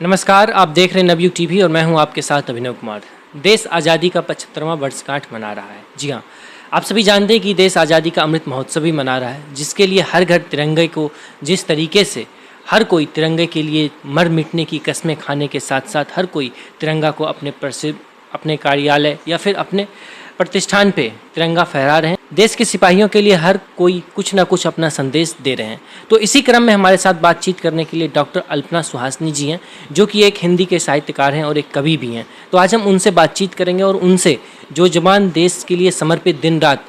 नमस्कार, आप देख रहे हैं नवयुग टीवी और मैं हूं आपके साथ अभिनव कुमार। देश आज़ादी का 75वां वर्षगांठ मना रहा है। जी हां, आप सभी जानते हैं कि देश आज़ादी का अमृत महोत्सव भी मना रहा है, जिसके लिए हर घर तिरंगे को जिस तरीके से हर कोई तिरंगे के लिए मर मिटने की कस्में खाने के साथ साथ हर कोई तिरंगा को अपने कार्यालय या फिर अपने प्रतिष्ठान पे तिरंगा फहरा रहे हैं। देश के सिपाहियों के लिए हर कोई कुछ ना कुछ अपना संदेश दे रहे हैं। तो इसी क्रम में हमारे साथ बातचीत करने के लिए डॉक्टर अल्पना सुहासनी जी हैं, जो कि एक हिंदी के साहित्यकार हैं और एक कवि भी हैं। तो आज हम उनसे बातचीत करेंगे और उनसे जो जवान देश के लिए समर्पित दिन रात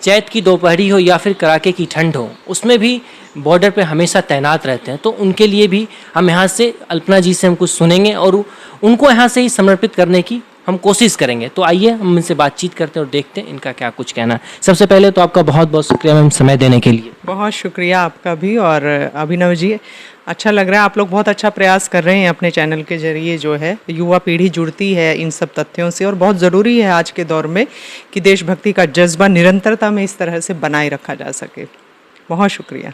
चैत की दोपहरी हो या फिर कड़ाके की ठंड हो, उसमें भी बॉर्डर पे हमेशा तैनात रहते हैं, तो उनके लिए भी हम यहाँ से अल्पना जी से हम कुछ सुनेंगे और उनको यहाँ से ही समर्पित करने की हम कोशिश करेंगे। तो आइए हम इनसे बातचीत करते हैं और देखते हैं इनका क्या कुछ कहना है। सबसे पहले तो आपका बहुत बहुत शुक्रिया मैम समय देने के लिए। बहुत शुक्रिया आपका भी। और अभिनव जी, अच्छा लग रहा है, आप लोग बहुत अच्छा प्रयास कर रहे हैं अपने चैनल के जरिए। जो है युवा पीढ़ी जुड़ती है इन सब तथ्यों से और बहुत ज़रूरी है आज के दौर में कि देशभक्ति का जज्बा निरंतरता में इस तरह से बनाए रखा जा सके। बहुत शुक्रिया।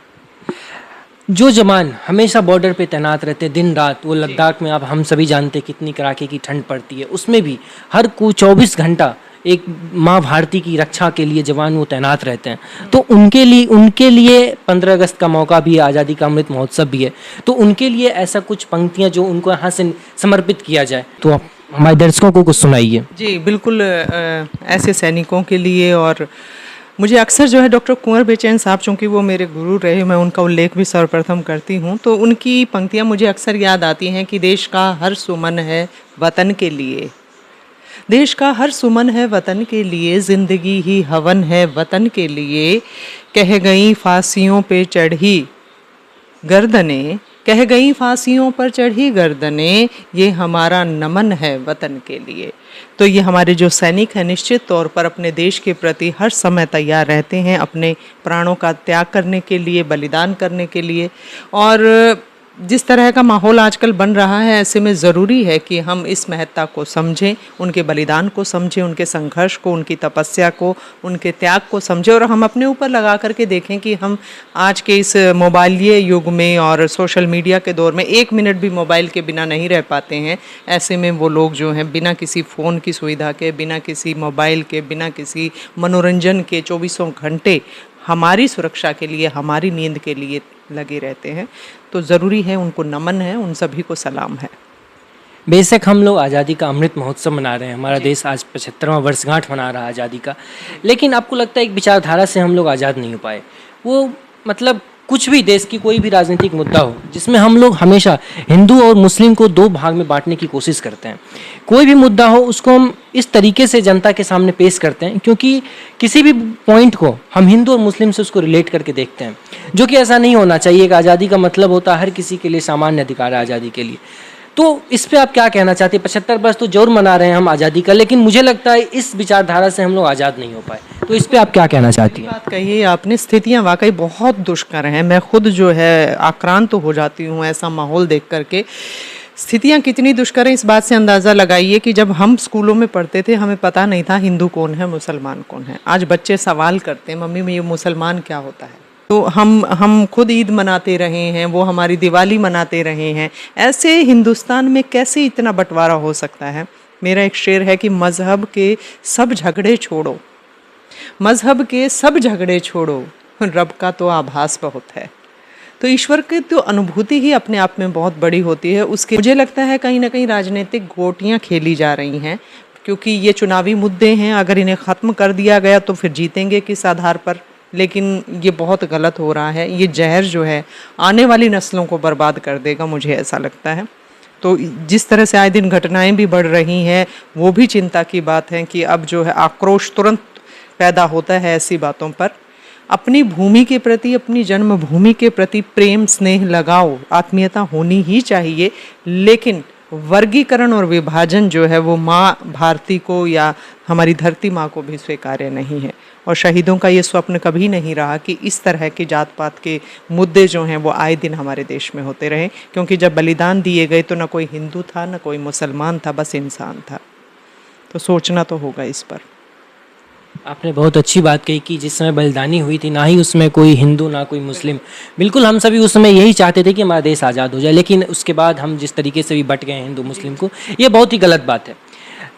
जो जवान हमेशा बॉर्डर पे तैनात रहते हैं दिन रात, वो लद्दाख में आप हम सभी जानते हैं कितनी कड़ाके की ठंड पड़ती है, उसमें भी हर को 24 घंटा एक माँ भारती की रक्षा के लिए जवान वो तैनात रहते हैं। तो उनके लिए 15 अगस्त का मौका भी है, आज़ादी का अमृत महोत्सव भी है, तो उनके लिए ऐसा कुछ पंक्तियाँ जो उनको यहाँ से समर्पित किया जाए, तो आप हमारे दर्शकों को कुछ सुनाइए। जी बिल्कुल। ऐसे सैनिकों के लिए, और मुझे अक्सर जो है डॉक्टर कुंवर बेचैन साहब, चूँकि वो मेरे गुरु रहे, मैं उनका उल्लेख भी सर्वप्रथम करती हूँ, तो उनकी पंक्तियाँ मुझे अक्सर याद आती हैं कि देश का हर सुमन है वतन के लिए, देश का हर सुमन है वतन के लिए, जिंदगी ही हवन है वतन के लिए, कह गई फांसियों पे चढ़ी गर्दनें, कह गई फांसियों पर चढ़ी गर्दनें, ये हमारा नमन है वतन के लिए। तो ये हमारे जो सैनिक हैं निश्चित तौर पर अपने देश के प्रति हर समय तैयार रहते हैं, अपने प्राणों का त्याग करने के लिए, बलिदान करने के लिए। और जिस तरह का माहौल आजकल बन रहा है, ऐसे में ज़रूरी है कि हम इस महत्ता को समझें, उनके बलिदान को समझें, उनके संघर्ष को, उनकी तपस्या को, उनके त्याग को समझें, और हम अपने ऊपर लगा करके देखें कि हम आज के इस मोबाइलीय युग में और सोशल मीडिया के दौर में 1 मिनट भी मोबाइल के बिना नहीं रह पाते हैं। ऐसे में वो लोग जो हैं बिना किसी फ़ोन की सुविधा के, बिना किसी मोबाइल के, बिना किसी मनोरंजन के 24 घंटे हमारी सुरक्षा के लिए, हमारी नींद के लिए लगे रहते हैं। तो ज़रूरी है, उनको नमन है, उन सभी को सलाम है। बेशक हम लोग आज़ादी का अमृत महोत्सव मना रहे हैं, हमारा देश आज 75वां वर्षगांठ मना रहा है आज़ादी का, लेकिन आपको लगता है एक विचारधारा से हम लोग आज़ाद नहीं हो पाए। वो मतलब कुछ भी देश की कोई भी राजनीतिक मुद्दा हो जिसमें हम लोग हमेशा हिंदू और मुस्लिम को 2 भाग में बांटने की कोशिश करते हैं। कोई भी मुद्दा हो उसको हम इस तरीके से जनता के सामने पेश करते हैं, क्योंकि किसी भी पॉइंट को हम हिंदू और मुस्लिम से उसको रिलेट करके देखते हैं, जो कि ऐसा नहीं होना चाहिए। एक आज़ादी का मतलब होता है हर किसी के लिए सामान्य अधिकार है आज़ादी के लिए। तो इस पे आप क्या कहना चाहते हैं? 75 वर्ष तो जरूर मना रहे हैं हम आज़ादी का, लेकिन मुझे लगता है इस विचारधारा से हम लोग आज़ाद नहीं हो पाए। तो इस पे आप क्या कहना चाहती हैं? बात कही है आपने, स्थितियां वाकई बहुत दुष्कर हैं। मैं खुद जो है आक्रांत तो हो जाती हूँ ऐसा माहौल देख करके। स्थितियां कितनी दुष्कर हैं इस बात से अंदाज़ा लगाइए कि जब हम स्कूलों में पढ़ते थे हमें पता नहीं था हिंदू कौन है, मुसलमान कौन है। आज बच्चे सवाल करते हैं, मम्मी में ये मुसलमान क्या होता है। तो हम खुद ईद मनाते रहे हैं, वो हमारी दिवाली मनाते रहे हैं। ऐसे हिंदुस्तान में कैसे इतना बंटवारा हो सकता है? मेरा एक शेर है कि मज़हब के सब झगड़े छोड़ो, मज़हब के सब झगड़े छोड़ो, रब का तो आभास बहुत है। तो ईश्वर की तो अनुभूति ही अपने आप में बहुत बड़ी होती है। उसके मुझे लगता है कहीं ना कहीं राजनीतिक गोटियाँ खेली जा रही हैं, क्योंकि ये चुनावी मुद्दे हैं। अगर इन्हें ख़त्म कर दिया गया तो फिर जीतेंगे किस आधार पर? लेकिन ये बहुत गलत हो रहा है। ये जहर जो है आने वाली नस्लों को बर्बाद कर देगा, मुझे ऐसा लगता है। तो जिस तरह से आए दिन घटनाएं भी बढ़ रही हैं, वो भी चिंता की बात है कि अब जो है आक्रोश तुरंत पैदा होता है ऐसी बातों पर। अपनी भूमि के प्रति, अपनी जन्मभूमि के प्रति प्रेम, स्नेह, लगाव, आत्मीयता होनी ही चाहिए, लेकिन वर्गीकरण और विभाजन जो है वो माँ भारती को या हमारी धरती माँ को भी स्वीकार्य नहीं है। और शहीदों का ये स्वप्न कभी नहीं रहा कि इस तरह के जात पात के मुद्दे जो हैं वो आए दिन हमारे देश में होते रहे, क्योंकि जब बलिदान दिए गए तो ना कोई हिंदू था, ना कोई मुसलमान था, बस इंसान था। तो सोचना तो होगा इस पर। आपने बहुत अच्छी बात कही कि जिस समय बलिदानी हुई थी ना ही उसमें कोई हिंदू ना कोई मुस्लिम, बिल्कुल हम सभी उस समय यही चाहते थे कि हमारा देश आज़ाद हो जाए, लेकिन उसके बाद हम जिस तरीके से भी बट गए हैं हिंदू मुस्लिम को, ये बहुत ही गलत बात है।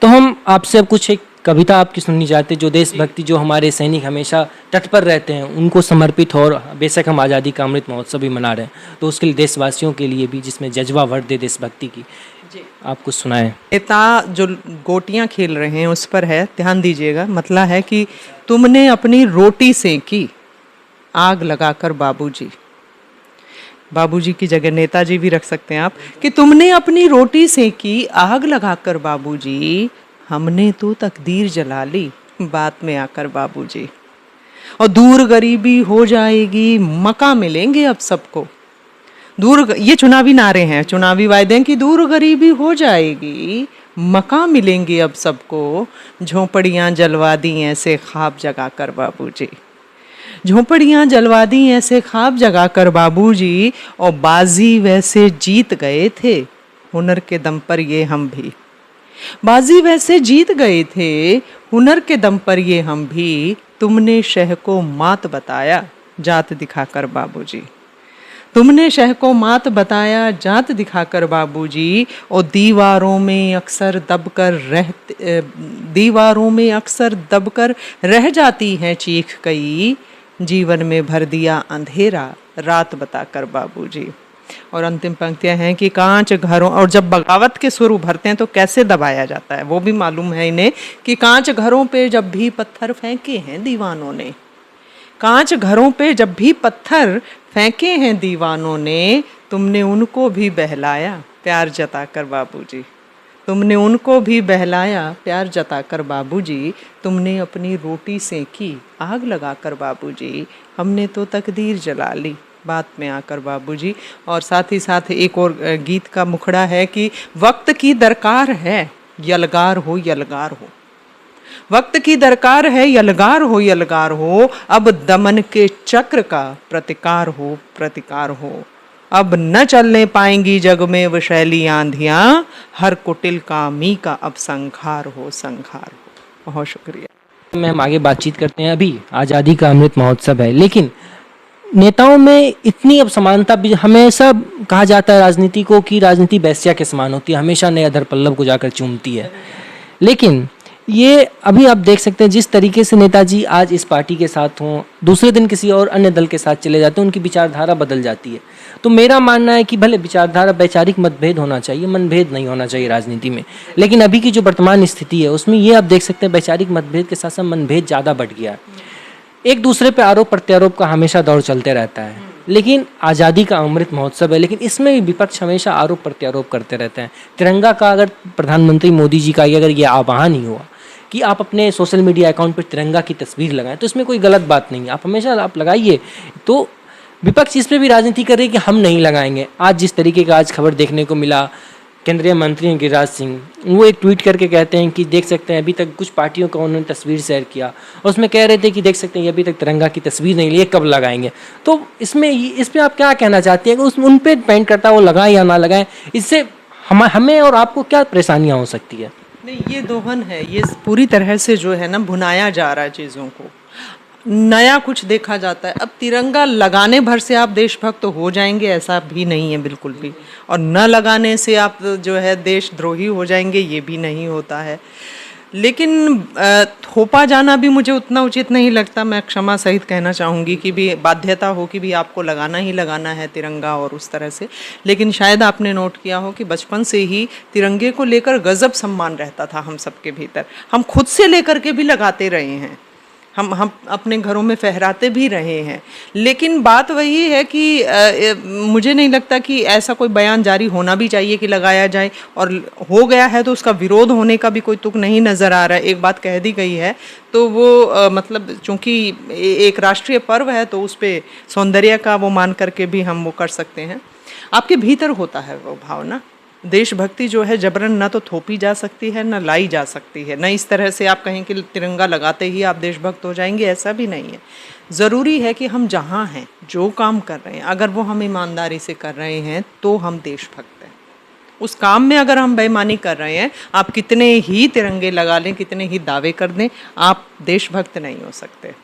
तो हम आपसे अब कुछ एक कविता आपकी सुननी चाहते हैं, जो देशभक्ति, जो हमारे सैनिक हमेशा तट पर रहते हैं उनको समर्पित हो, और बेशक हम आज़ादी का अमृत महोत्सव भी मना रहे हैं तो उसके लिए देशवासियों के लिए भी, जिसमें जज्बा भर दे देशभक्ति की, आप कुछ सुनाएं। नेता जो गोटियां खेल रहे हैं उस पर है, ध्यान दीजिएगा। मतलब है कि तुमने अपनी रोटी सेंकी आग लगाकर बाबूजी, बाबूजी की जगह नेताजी भी रख सकते हैं आप, कि तुमने अपनी रोटी सेंकी आग लगाकर बाबूजी, हमने तो तकदीर जला ली बात में आकर बाबूजी। और दूर गरीबी हो जाएगी मका मिलेंगे अब सबको, ये चुनावी नारे हैं, चुनावी वायदे हैं कि दूर गरीबी हो जाएगी मका मिलेंगे अब सबको, झोंपड़ियाँ जलवा दी ऐसे ख्वाब जगा कर बाबूजी, झोंपड़ियाँ जलवा दी ऐसे ख्वाब जगा कर बाबूजी, और बाजी वैसे जीत गए थे हुनर के दम पर ये हम भी, बाजी वैसे जीत गए थे हुनर के दम पर ये हम भी, तुमने शह को मात बताया जात दिखाकर बाबूजी, तुमने शह को मात बताया जात दिखाकर बाबूजी, और दीवारों में अक्सर दबकर रह जाती हैं चीख कई, जीवन में भर दिया अंधेरा रात बताकर बाबूजी। और अंतिम पंक्तियां हैं कि कांच घरों, और जब बगावत के सुर उभरते हैं तो कैसे दबाया जाता है वो भी मालूम है इन्हें, कि कांच घरों पे जब भी पत्थर फेंके हैं दीवानों ने, कांच घरों पे जब भी पत्थर फेंके हैं दीवानों ने, तुमने उनको भी बहलाया प्यार जताकर बाबूजी, तुमने उनको भी बहलाया प्यार जताकर बाबूजी, तुमने अपनी रोटी सेंकी आग लगाकर बाबूजी, हमने तो तकदीर जला ली बात में आकर बाबूजी। और साथ ही साथ एक और गीत का मुखड़ा है कि वक्त की दरकार है यलगार हो यलगार हो, वक्त की दरकार है यलगार हो, अब दमन के चक्र का प्रतिकार हो, अब न चलने पाएंगी जग में विषैली आंधियां, हर कुटिल कामी का अब संहार हो। बहुत शुक्रिया। में हम आगे बातचीत करते हैं। अभी आज़ादी का अमृत महोत्सव है, लेकिन नेताओं में इतनी अब समानता भी, हमेशा कहा जाता है राजनीति को कि राजनीति वेश्या के समान होती है, हमेशा नए अधर पल्लव को जाकर चूमती है, लेकिन ये अभी आप देख सकते हैं जिस तरीके से नेताजी आज इस पार्टी के साथ हों, दूसरे दिन किसी और अन्य दल के साथ चले जाते हैं, उनकी विचारधारा बदल जाती है। तो मेरा मानना है कि भले विचारधारा, वैचारिक मतभेद होना चाहिए, मनभेद नहीं होना चाहिए राजनीति में, लेकिन अभी की जो वर्तमान स्थिति है उसमें ये आप देख सकते हैं वैचारिक मतभेद के साथ साथ मनभेद ज़्यादा बढ़ गया है। एक दूसरे पे आरोप प्रत्यारोप का हमेशा दौर चलते रहता है, लेकिन आज़ादी का अमृत महोत्सव है, लेकिन इसमें भी विपक्ष हमेशा आरोप प्रत्यारोप करते रहते हैं। तिरंगा का अगर प्रधानमंत्री मोदी जी का अगर ये आह्वान ही हुआ कि आप अपने सोशल मीडिया अकाउंट पर तिरंगा की तस्वीर लगाएं, तो इसमें कोई गलत बात नहीं है, आप हमेशा आप लगाइए। तो विपक्ष इस पर भी राजनीति कर रही है कि हम नहीं लगाएंगे। आज जिस तरीके का आज खबर देखने को मिला, केंद्रीय मंत्री हैं गिरिराज सिंह, वो एक ट्वीट करके कहते हैं कि देख सकते हैं अभी तक कुछ पार्टियों का उन्होंने तस्वीर शेयर किया और उसमें कह रहे थे कि देख सकते हैं अभी तक तिरंगा की तस्वीर नहीं ली है, कब लगाएंगे। तो इसमें आप क्या कहना चाहते हैं कि उन पर डिपेंड करता है वो लगाएं या ना लगाएं, इससे हमें और आपको क्या परेशानियाँ हो सकती है? नहीं, ये दोहन है, ये पूरी तरह से जो है ना भुनाया जा रहा है चीज़ों को, नया कुछ देखा जाता है। अब तिरंगा लगाने भर से आप देशभक्त हो जाएंगे ऐसा भी नहीं है बिल्कुल भी, और न लगाने से आप जो है देशद्रोही हो जाएंगे ये भी नहीं होता है। लेकिन थोपा जाना भी मुझे उतना उचित नहीं लगता। मैं क्षमा सहित कहना चाहूँगी कि भी बाध्यता हो कि भी आपको लगाना ही लगाना है तिरंगा और उस तरह से। लेकिन शायद आपने नोट किया हो कि बचपन से ही तिरंगे को लेकर गजब सम्मान रहता था हम सबके भीतर, हम खुद से लेकर के भी लगाते रहे हैं, हम अपने घरों में फहराते भी रहे हैं। लेकिन बात वही है कि मुझे नहीं लगता कि ऐसा कोई बयान जारी होना भी चाहिए कि लगाया जाए, और हो गया है तो उसका विरोध होने का भी कोई तुक नहीं नज़र आ रहा है। एक बात कह दी गई है तो वो मतलब चूँकि एक राष्ट्रीय पर्व है तो उस पर सौंदर्य का वो मान करके भी हम वो कर सकते हैं। आपके भीतर होता है वो भावना। देशभक्ति जो है जबरन ना तो थोपी जा सकती है ना लाई जा सकती है, न इस तरह से आप कहें कि तिरंगा लगाते ही आप देशभक्त हो जाएंगे, ऐसा भी नहीं है। ज़रूरी है कि हम जहाँ हैं, जो काम कर रहे हैं, अगर वो हम ईमानदारी से कर रहे हैं तो हम देशभक्त हैं। उस काम में अगर हम बेईमानी कर रहे हैं, आप कितने ही तिरंगे लगा लें, कितने ही दावे कर दें, आप देशभक्त नहीं हो सकते।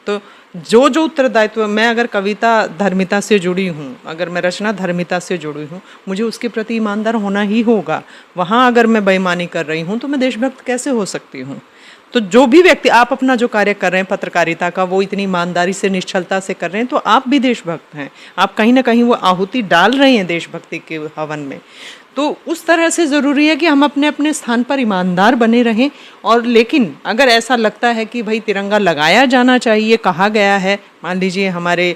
तो जो उत्तरदायित्व, मैं अगर कविता धर्मिता से जुड़ी हूँ, अगर मैं रचना धर्मिता से जुड़ी हूँ, मुझे उसके प्रति ईमानदार होना ही होगा। वहाँ अगर मैं बेईमानी कर रही हूँ तो मैं देशभक्त कैसे हो सकती हूँ? तो जो भी व्यक्ति, आप अपना जो कार्य कर रहे हैं पत्रकारिता का, वो इतनी ईमानदारी से, निश्चलता से कर रहे हैं, तो आप भी देशभक्त हैं। आप कहीं ना कहीं वो आहुति डाल रहे हैं देशभक्ति के हवन में। तो उस तरह से ज़रूरी है कि हम अपने अपने स्थान पर ईमानदार बने रहें। और लेकिन अगर ऐसा लगता है कि भाई तिरंगा लगाया जाना चाहिए, कहा गया है, मान लीजिए हमारे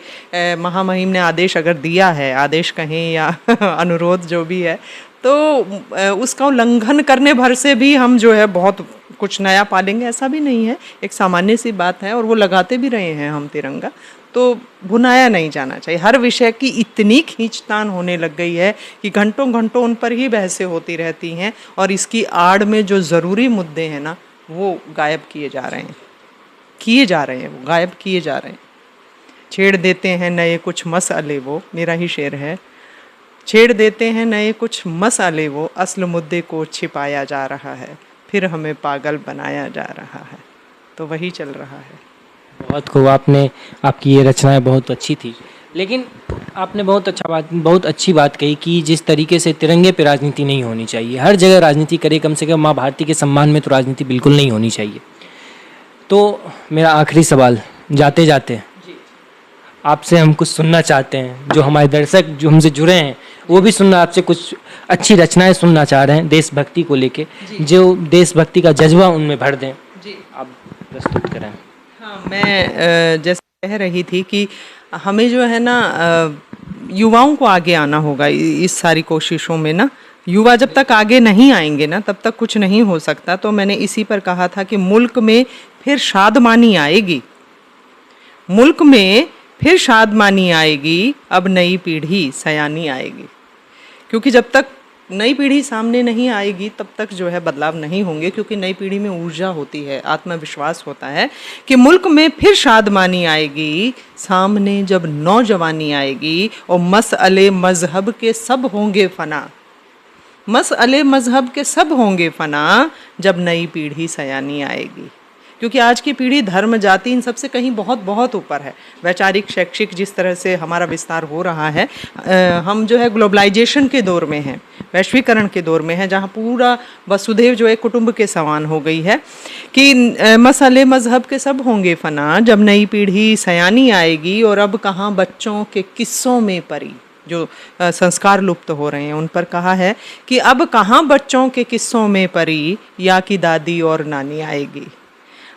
महामहिम ने आदेश अगर दिया है, आदेश कहें या अनुरोध जो भी है, तो उसका उल्लंघन करने भर से भी हम जो है बहुत कुछ नया पालेंगे, ऐसा भी नहीं है। एक सामान्य सी बात है, और वो लगाते भी रहे हैं हम तिरंगा, तो भुनाया नहीं जाना चाहिए। हर विषय की इतनी खींचतान होने लग गई है कि घंटों घंटों उन पर ही बहसें होती रहती हैं, और इसकी आड़ में जो ज़रूरी मुद्दे हैं ना, वो गायब किए जा रहे हैं, वो गायब किए जा रहे हैं। छेड़ देते हैं नए कुछ मसले, वो मेरा ही शेर है, छेड़ देते हैं नए कुछ मसले, वो असल मुद्दे को छिपाया जा रहा है, फिर हमें पागल बनाया जा रहा है। तो वही चल रहा है। बहुत खूब, आपकी ये रचनाएं बहुत अच्छी थी। लेकिन आपने बहुत अच्छी बात कही कि जिस तरीके से तिरंगे पे राजनीति नहीं होनी चाहिए, हर जगह राजनीति करे, कम से कम माँ भारती के सम्मान में तो राजनीति बिल्कुल नहीं होनी चाहिए। तो मेरा आखिरी सवाल जाते जाते आपसे हम कुछ सुनना चाहते हैं, जो हमारे दर्शक जो हमसे जुड़े हैं वो भी सुनना, आपसे कुछ अच्छी रचनाएं सुनना चाह रहे हैं देशभक्ति को लेके, जो देशभक्ति का जज्बा उनमें भर दें। जी, आप प्रस्तुत करें। हाँ, मैं जैसे कह रही थी कि हमें जो है ना युवाओं को आगे आना होगा इस सारी कोशिशों में ना। युवा जब तक आगे नहीं आएंगे ना, तब तक कुछ नहीं हो सकता। तो मैंने इसी पर कहा था कि मुल्क में फिर शादमानी आएगी, मुल्क में फिर शादमानी आएगी, अब नई पीढ़ी सयानी आएगी। क्योंकि जब तक नई पीढ़ी सामने नहीं आएगी तब तक जो है बदलाव नहीं होंगे, क्योंकि नई पीढ़ी में ऊर्जा होती है, आत्मविश्वास होता है कि मुल्क में फिर शादमानी आएगी, सामने जब नौजवानी आएगी, और मसअले मजहब के सब होंगे फना, मसअले मजहब के सब होंगे फना, जब नई पीढ़ी सयानी आएगी। क्योंकि आज की पीढ़ी धर्म जाति इन सबसे कहीं बहुत बहुत ऊपर है। वैचारिक शैक्षिक जिस तरह से हमारा विस्तार हो रहा है, हम जो है ग्लोबलाइजेशन के दौर में हैं, वैश्वीकरण के दौर में हैं, जहाँ पूरा वसुधैव जो एक कुटुंब के समान हो गई है कि मसले मजहब के सब होंगे फना, जब नई पीढ़ी सयानी आएगी। और अब कहाँ बच्चों के किस्सों में परी, जो संस्कार लुप्त हो रहे हैं उन पर कहा है कि अब कहाँ बच्चों के किस्सों में परी, या कि दादी और नानी आएगी।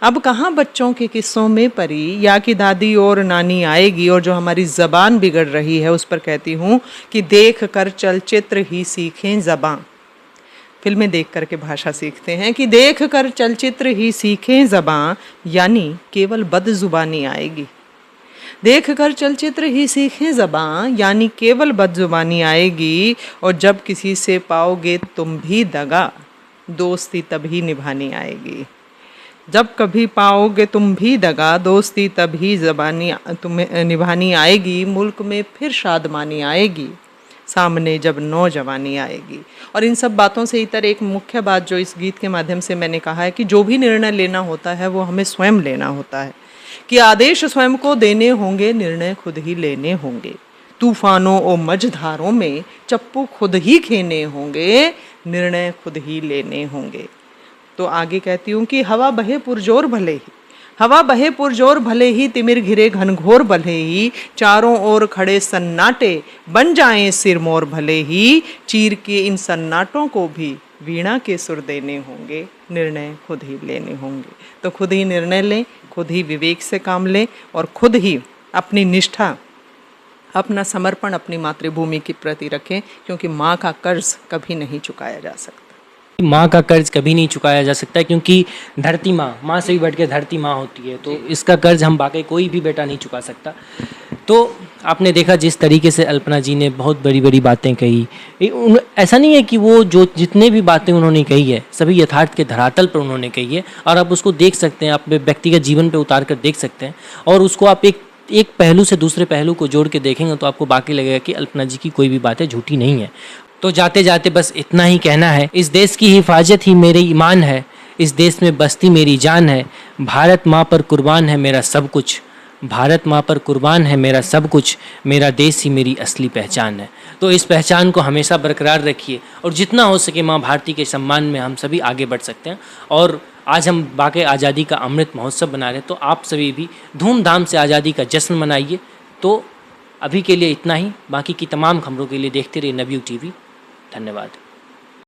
अब कहाँ बच्चों के किस्सों में परी, या कि दादी और नानी आएगी। और जो हमारी ज़बान बिगड़ रही है उस पर कहती हूँ कि देख कर चलचित्र ही सीखें ज़बान। फिल्में देख कर के भाषा सीखते हैं, कि देख कर चलचित्र ही सीखें ज़बान, यानी केवल बदजुबानी आएगी। देख कर चलचित्र ही सीखें ज़बान, यानी केवल बदजुबानी आएगी। और जब किसी से पाओगे तुम भी दगा, दोस्ती तभी निभानी आएगी। जब कभी पाओगे तुम भी दगा, दोस्ती तभी ज़बानी तुम्हें निभानी आएगी। मुल्क में फिर शादमानी आएगी, सामने जब नौजवानी आएगी। और इन सब बातों से इतर एक मुख्य बात जो इस गीत के माध्यम से मैंने कहा है कि जो भी निर्णय लेना होता है वो हमें स्वयं लेना होता है, कि आदेश स्वयं को देने होंगे, निर्णय खुद ही लेने होंगे। तूफानों और मझधारों में चप्पू खुद ही खेने होंगे, निर्णय खुद ही लेने होंगे। तो आगे कहती हूँ कि हवा बहे पुरजोर भले ही, हवा बहे पुरजोर भले ही, तिमिर घिरे घनघोर भले ही, चारों ओर खड़े सन्नाटे बन जाएं सिरमौर भले ही, चीर के इन सन्नाटों को भी वीणा के सुर देने होंगे, निर्णय खुद ही लेने होंगे। तो खुद ही निर्णय लें, खुद ही विवेक से काम लें, और खुद ही अपनी निष्ठा, अपना समर्पण अपनी मातृभूमि के प्रति रखें, क्योंकि माँ का कर्ज कभी नहीं चुकाया जा सकता। माँ का कर्ज कभी नहीं चुकाया जा सकता, क्योंकि धरती माँ से भी बढ़ के धरती माँ होती है। तो इसका कर्ज हम बाकी कोई भी बेटा नहीं चुका सकता। तो आपने देखा जिस तरीके से अल्पना जी ने बहुत बड़ी बड़ी बातें कही, ऐसा नहीं है कि वो जो जितने भी बातें उन्होंने कही है सभी यथार्थ के धरातल पर उन्होंने कही है, और आप उसको देख सकते हैं, आप व्यक्तिगत जीवन पे उतार कर देख सकते हैं, और उसको आप एक पहलू से दूसरे पहलू को जोड़ के देखेंगे तो आपको बाकी लगेगा कि अल्पना जी की कोई भी बातें झूठी नहीं है। तो जाते जाते बस इतना ही कहना है, इस देश की हिफाजत ही मेरी ईमान है, इस देश में बसती मेरी जान है, भारत माँ पर कुर्बान है मेरा सब कुछ, भारत माँ पर कुर्बान है मेरा सब कुछ, मेरा देश ही मेरी असली पहचान है। तो इस पहचान को हमेशा बरकरार रखिए और जितना हो सके माँ भारती के सम्मान में हम सभी आगे बढ़ सकते हैं। और आज हम बाक़ी आज़ादी का अमृत महोत्सव बना रहे हैं, तो आप सभी भी धूमधाम से आज़ादी का जश्न मनाइए। तो अभी के लिए इतना ही, बाकी की तमाम खबरों के लिए देखते रहिए नवयुग टीवी। धन्यवाद।